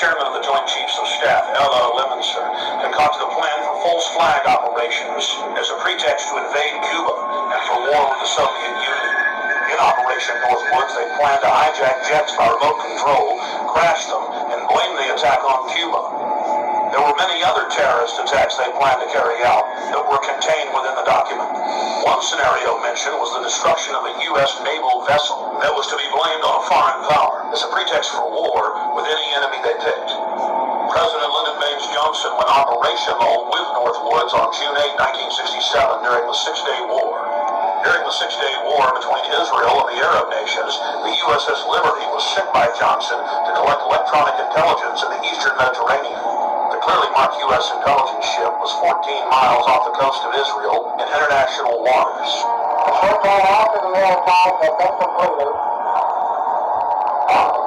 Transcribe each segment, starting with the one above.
chairman of the Joint Chiefs of Staff, L.O. Lemonster, concocted a plan for false flag operations as a pretext to invade Cuba and for war with the Soviet Union. In Operation Northwoods, they planned to hijack jets by remote control, crash them, and blame the attack on Cuba. There were many other terrorist attacks they planned to carry out that were contained within the document. One scenario mentioned was the destruction of a U.S. naval vessel that was to be blamed on a foreign power as a pretext for war with any enemy they picked. President Lyndon Baines Johnson went operational with Northwoods on June 8, 1967 during the Six-Day War. During the Six-Day War between Israel and the Arab nations, the USS Liberty was sent by Johnson to collect electronic intelligence in the eastern Mediterranean. The clearly marked U.S. intelligence ship was 14 miles off the coast of Israel in international waters. The ship ran after the air attack had been completed.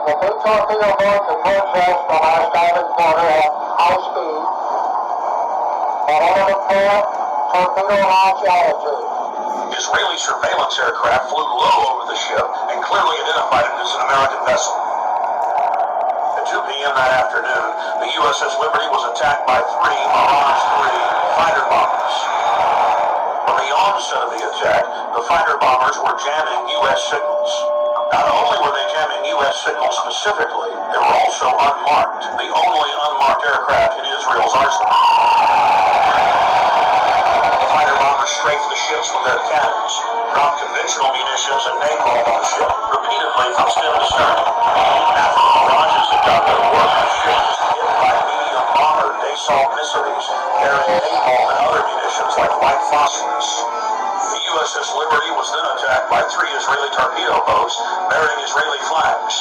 The big torpedo boats approached us from our starboard quarter at high speed at enemy port torpedo launch altitude. Israeli surveillance aircraft flew low over the ship and clearly identified it as an American vessel. At 2 p.m. that afternoon, the USS Liberty was attacked by 3 Mirage 3 fighter bombers. From the onset of the attack, the fighter bombers were jamming U.S. signals. Not only were they jamming U.S. signals specifically, they were also unmarked, the only unmarked aircraft in Israel's arsenal. The fighter bombers strafed the ships with their cannons, dropped conventional munitions and napalm on the ship, repeatedly from stem to stern. After the Mirages had done their work, the ship was hit by medium bomber Dassault missiles carrying napalm and other munitions like white phosphorus. The USS Liberty was then attacked by 3 Israeli torpedo boats bearing Israeli flags.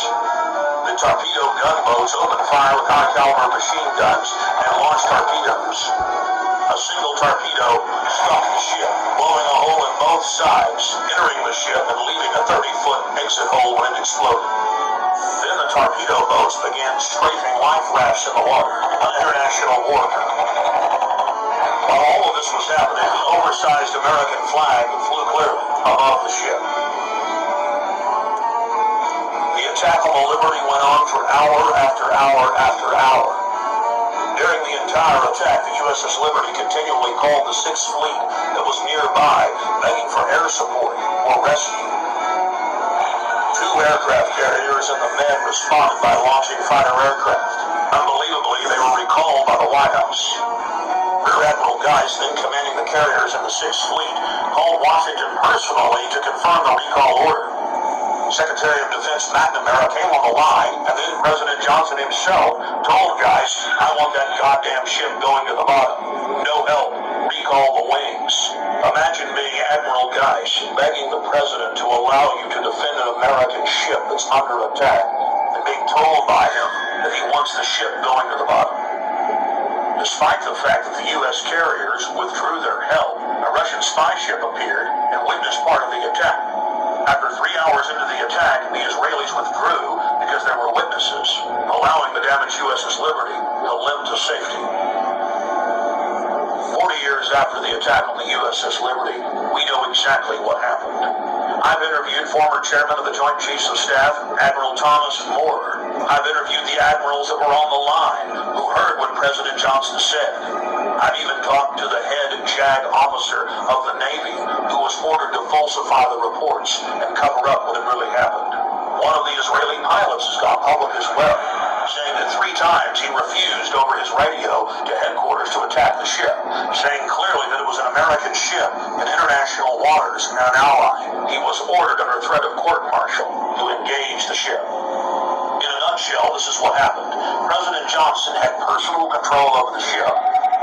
The torpedo gunboats opened fire with high-caliber machine guns and launched torpedoes. A single torpedo struck the ship, blowing a hole in both sides, entering the ship and leaving a 30-foot exit hole when it exploded. Then the torpedo boats began strafing life rafts in the water, an international war crime. While all of this was happening, the oversized American flag flew clearly above the ship. The attack on the Liberty went on for hour after hour after hour. During the entire attack, the USS Liberty continually called the Sixth Fleet that was nearby, begging for air support or rescue. 2 aircraft carriers and the men responded by launching fighter aircraft. Unbelievably, they were recalled by the White House. Rear Admiral Geist, then commanding the carriers in the Sixth Fleet, called Washington personally to confirm the recall order. Secretary of Defense McNamara came on the line, and then President Johnson himself told Geist, "I want that goddamn ship going to the bottom. No help. Recall the wings." Imagine being Admiral Geist begging the president to allow you to defend an American ship that's under attack, and being told by him that he wants the ship going to the bottom. Despite the fact that the U.S. carriers withdrew their help, a Russian spy ship appeared and witnessed part of the attack. After 3 hours into the attack, the Israelis withdrew because there were witnesses, allowing the damaged USS Liberty to limp to safety. 40 years after the attack on the USS Liberty, we know exactly what happened. I've interviewed former chairman of the Joint Chiefs of Staff, Admiral Thomas Moore. I've interviewed the admirals that were on the line who heard what President Johnson said. I've even talked to the head JAG officer of the Navy who was ordered to falsify the reports and cover up what had really happened. One of the Israeli pilots has gone public as well, saying that 3 times he refused over his radio to headquarters to attack the ship, saying clearly that it was an American ship in international waters and an ally. He was ordered under threat of court-martial to engage the ship. In a nutshell, this is what happened. President Johnson had personal control over the ship,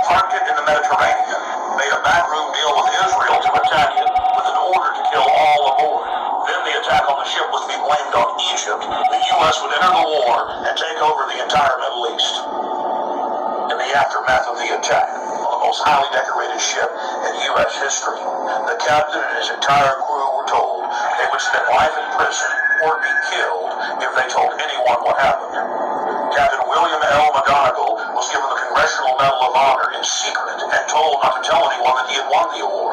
parked it in the Mediterranean, made a backroom deal with Israel to attack it with an order to kill all aboard. Then the attack on the ship was to be blamed on Egypt. The U.S. would enter the war and take over the entire Middle East. In the aftermath of the attack on the most highly decorated ship in U.S. history, the captain and his entire crew were told they would spend life in prison or be killed if they told anyone what happened. Captain William L. McGonigal was given the Congressional Medal of Honor in secret and told not to tell anyone that he had won the award.